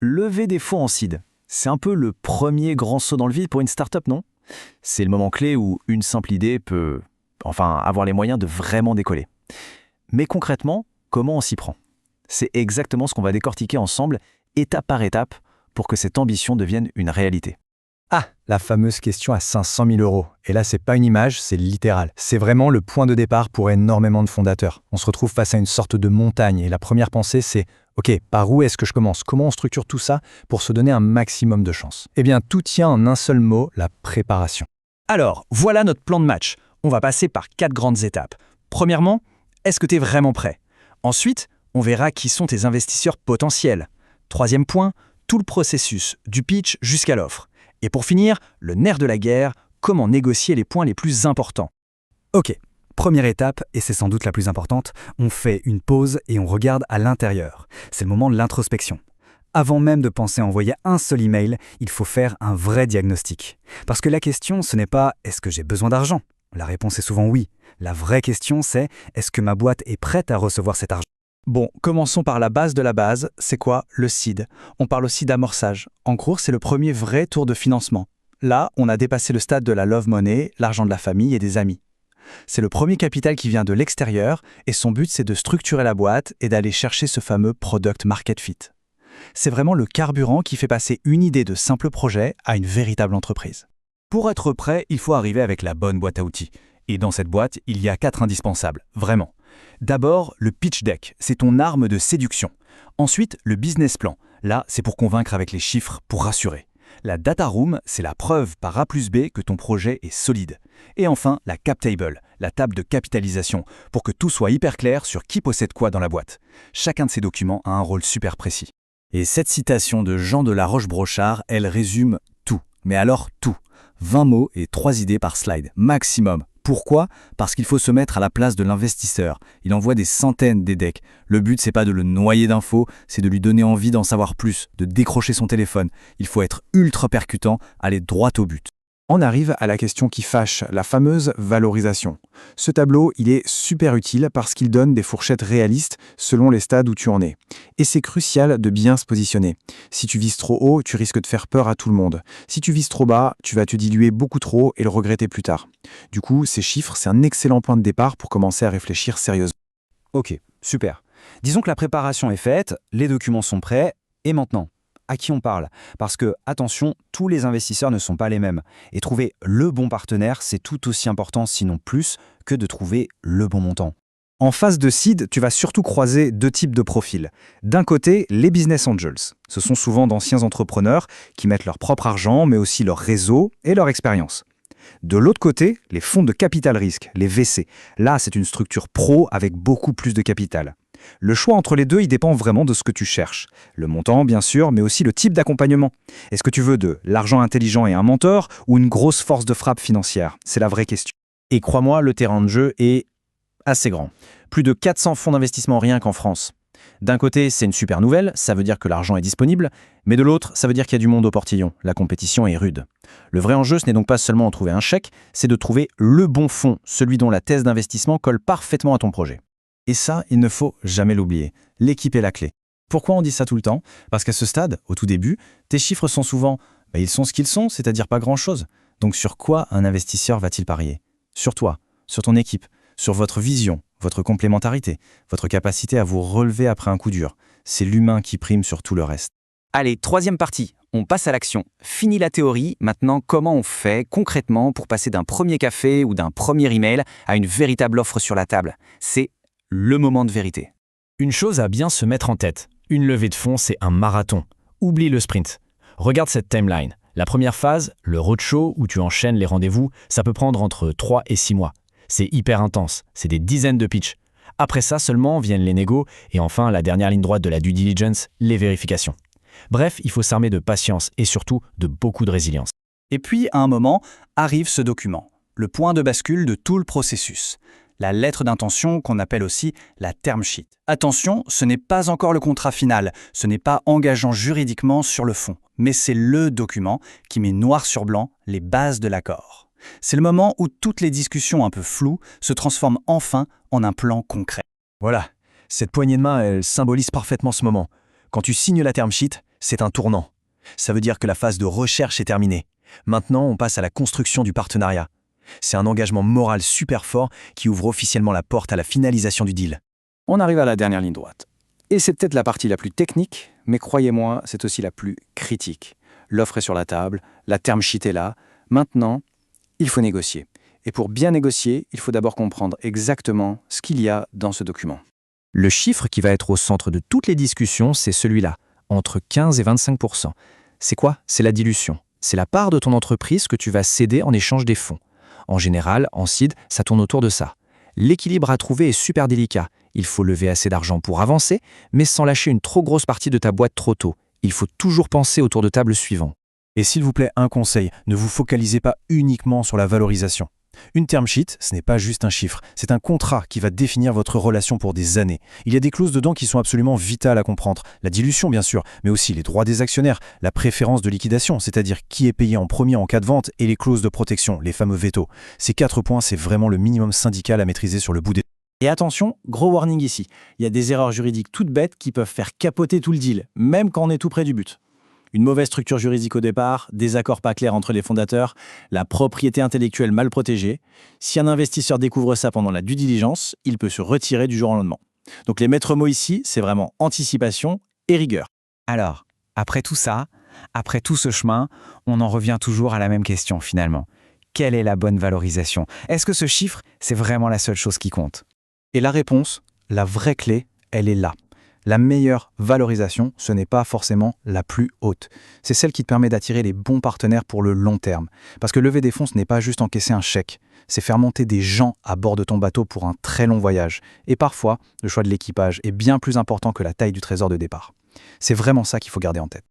Lever des fonds en seed, c'est un peu le premier grand saut dans le vide pour une startup, non? C'est le moment clé où une simple idée peut, avoir les moyens de vraiment décoller. Mais concrètement, comment on s'y prend? C'est exactement ce qu'on va décortiquer ensemble, étape par étape, pour que cette ambition devienne une réalité. Ah, la fameuse question à 500 000 euros. Et là, c'est pas une image, c'est littéral. C'est vraiment le point de départ pour énormément de fondateurs. On se retrouve face à une sorte de montagne et la première pensée, c'est OK, par où est-ce que je commence? Comment on structure tout ça pour se donner un maximum de chance? Eh bien, tout tient en un seul mot, la préparation. Alors, voilà notre plan de match. On va passer par 4 grandes étapes. Premièrement, est-ce que tu es vraiment prêt? Ensuite, on verra qui sont tes investisseurs potentiels. Troisième point, tout le processus, du pitch jusqu'à l'offre. Et pour finir, le nerf de la guerre, comment négocier les points les plus importants. Ok, première étape, et c'est sans doute la plus importante, on fait une pause et on regarde à l'intérieur. C'est le moment de l'introspection. Avant même de penser à envoyer un seul email, il faut faire un vrai diagnostic. Parce que la question, ce n'est pas « est-ce que j'ai besoin d'argent ?» La réponse est souvent oui. La vraie question, c'est « est-ce que ma boîte est prête à recevoir cet argent ?» Bon, commençons par la base de la base, c'est quoi le seed? On parle aussi d'amorçage. En gros, c'est le premier vrai tour de financement. Là, on a dépassé le stade de la love money, l'argent de la famille et des amis. C'est le premier capital qui vient de l'extérieur et son but, c'est de structurer la boîte et d'aller chercher ce fameux product market fit. C'est vraiment le carburant qui fait passer une idée de simple projet à une véritable entreprise. Pour être prêt, il faut arriver avec la bonne boîte à outils. Et dans cette boîte, il y a 4 indispensables, vraiment. D'abord, le pitch deck, c'est ton arme de séduction. Ensuite, le business plan. Là, c'est pour convaincre avec les chiffres, pour rassurer. La data room, c'est la preuve par A plus B que ton projet est solide. Et enfin, la cap table, la table de capitalisation, pour que tout soit hyper clair sur qui possède quoi dans la boîte. Chacun de ces documents a un rôle super précis. Et cette citation de Jean de la Roche-Brochard, elle résume tout. Mais alors tout. 20 mots et 3 idées par slide, maximum. Pourquoi? Parce qu'il faut se mettre à la place de l'investisseur. Il envoie des centaines des decks. Le but, c'est pas de le noyer d'infos, c'est de lui donner envie d'en savoir plus, de décrocher son téléphone. Il faut être ultra percutant, aller droit au but. On arrive à la question qui fâche, la fameuse valorisation. Ce tableau, il est super utile parce qu'il donne des fourchettes réalistes selon les stades où tu en es. Et c'est crucial de bien se positionner. Si tu vises trop haut, tu risques de faire peur à tout le monde. Si tu vises trop bas, tu vas te diluer beaucoup trop et le regretter plus tard. Du coup, ces chiffres, c'est un excellent point de départ pour commencer à réfléchir sérieusement. Ok, super. Disons que la préparation est faite, les documents sont prêts, et maintenant, à qui on parle? Parce que, attention, tous les investisseurs ne sont pas les mêmes. Et trouver le bon partenaire, c'est tout aussi important, sinon plus, que de trouver le bon montant. En phase de seed, tu vas surtout croiser 2 types de profils. D'un côté, les business angels. Ce sont souvent d'anciens entrepreneurs qui mettent leur propre argent, mais aussi leur réseau et leur expérience. De l'autre côté, les fonds de capital risque, les VC. Là, c'est une structure pro avec beaucoup plus de capital. Le choix entre les deux, il dépend vraiment de ce que tu cherches. Le montant, bien sûr, mais aussi le type d'accompagnement. Est-ce que tu veux de l'argent intelligent et un mentor ou une grosse force de frappe financière? C'est la vraie question. Et crois-moi, le terrain de jeu est assez grand. Plus de 400 fonds d'investissement rien qu'en France. D'un côté, c'est une super nouvelle, ça veut dire que l'argent est disponible, mais de l'autre, ça veut dire qu'il y a du monde au portillon. La compétition est rude. Le vrai enjeu, ce n'est donc pas seulement de trouver un chèque, c'est de trouver le bon fonds, celui dont la thèse d'investissement colle parfaitement à ton projet. Et ça, il ne faut jamais l'oublier. L'équipe est la clé. Pourquoi on dit ça tout le temps? Parce qu'à ce stade, au tout début, tes chiffres sont souvent ils sont ce qu'ils sont, c'est-à-dire pas grand-chose. Donc sur quoi un investisseur va-t-il parier? Sur toi, sur ton équipe, sur votre vision, votre complémentarité, votre capacité à vous relever après un coup dur. C'est l'humain qui prime sur tout le reste. Allez, troisième partie, on passe à l'action. Fini la théorie, maintenant comment on fait concrètement pour passer d'un premier café ou d'un premier email à une véritable offre sur la table? C'est le moment de vérité. Une chose à bien se mettre en tête. Une levée de fonds, c'est un marathon. Oublie le sprint. Regarde cette timeline. La première phase, le roadshow où tu enchaînes les rendez-vous, ça peut prendre entre 3 et 6 mois. C'est hyper intense, c'est des dizaines de pitchs. Après ça seulement viennent les négos et enfin la dernière ligne droite de la due diligence, les vérifications. Bref, il faut s'armer de patience et surtout de beaucoup de résilience. Et puis, à un moment, arrive ce document, le point de bascule de tout le processus. La lettre d'intention qu'on appelle aussi la term sheet. Attention, ce n'est pas encore le contrat final, ce n'est pas engageant juridiquement sur le fond, mais c'est le document qui met noir sur blanc les bases de l'accord. C'est le moment où toutes les discussions un peu floues se transforment enfin en un plan concret. Voilà, cette poignée de main, elle symbolise parfaitement ce moment. Quand tu signes la term sheet, C'est un tournant. Ça veut dire que la phase de recherche est terminée. Maintenant, on passe à la construction du partenariat. C'est un engagement moral super fort qui ouvre officiellement la porte à la finalisation du deal. On arrive à la dernière ligne droite. Et c'est peut-être la partie la plus technique, mais croyez-moi, c'est aussi la plus critique. L'offre est sur la table, la term sheet est là. Maintenant, il faut négocier. Et pour bien négocier, il faut d'abord comprendre exactement ce qu'il y a dans ce document. Le chiffre qui va être au centre de toutes les discussions, c'est celui-là, entre 15 et 25%. C'est quoi? C'est la dilution. C'est la part de ton entreprise que tu vas céder en échange des fonds. En général, en seed, ça tourne autour de ça. L'équilibre à trouver est super délicat. Il faut lever assez d'argent pour avancer, mais sans lâcher une trop grosse partie de ta boîte trop tôt. Il faut toujours penser au tour de table suivant. Et s'il vous plaît, un conseil, ne vous focalisez pas uniquement sur la valorisation. Une term sheet, ce n'est pas juste un chiffre, c'est un contrat qui va définir votre relation pour des années. Il y a des clauses dedans qui sont absolument vitales à comprendre. La dilution, bien sûr, mais aussi les droits des actionnaires, la préférence de liquidation, c'est-à-dire qui est payé en premier en cas de vente, et les clauses de protection, les fameux vétos. Ces 4 points, c'est vraiment le minimum syndical à maîtriser sur le bout des... Et attention, gros warning ici. Il y a des erreurs juridiques toutes bêtes qui peuvent faire capoter tout le deal, même quand on est tout près du but. Une mauvaise structure juridique au départ, des accords pas clairs entre les fondateurs, la propriété intellectuelle mal protégée. Si un investisseur découvre ça pendant la due diligence, il peut se retirer du jour au lendemain. Donc les maîtres mots ici, c'est vraiment anticipation et rigueur. Alors, après tout ça, après tout ce chemin, on en revient toujours à la même question finalement. Quelle est la bonne valorisation? Est-ce que ce chiffre, c'est vraiment la seule chose qui compte? Et la réponse, la vraie clé, elle est là. La meilleure valorisation, ce n'est pas forcément la plus haute. C'est celle qui te permet d'attirer les bons partenaires pour le long terme. Parce que lever des fonds, ce n'est pas juste encaisser un chèque. C'est faire monter des gens à bord de ton bateau pour un très long voyage. Et parfois, le choix de l'équipage est bien plus important que la taille du trésor de départ. C'est vraiment ça qu'il faut garder en tête.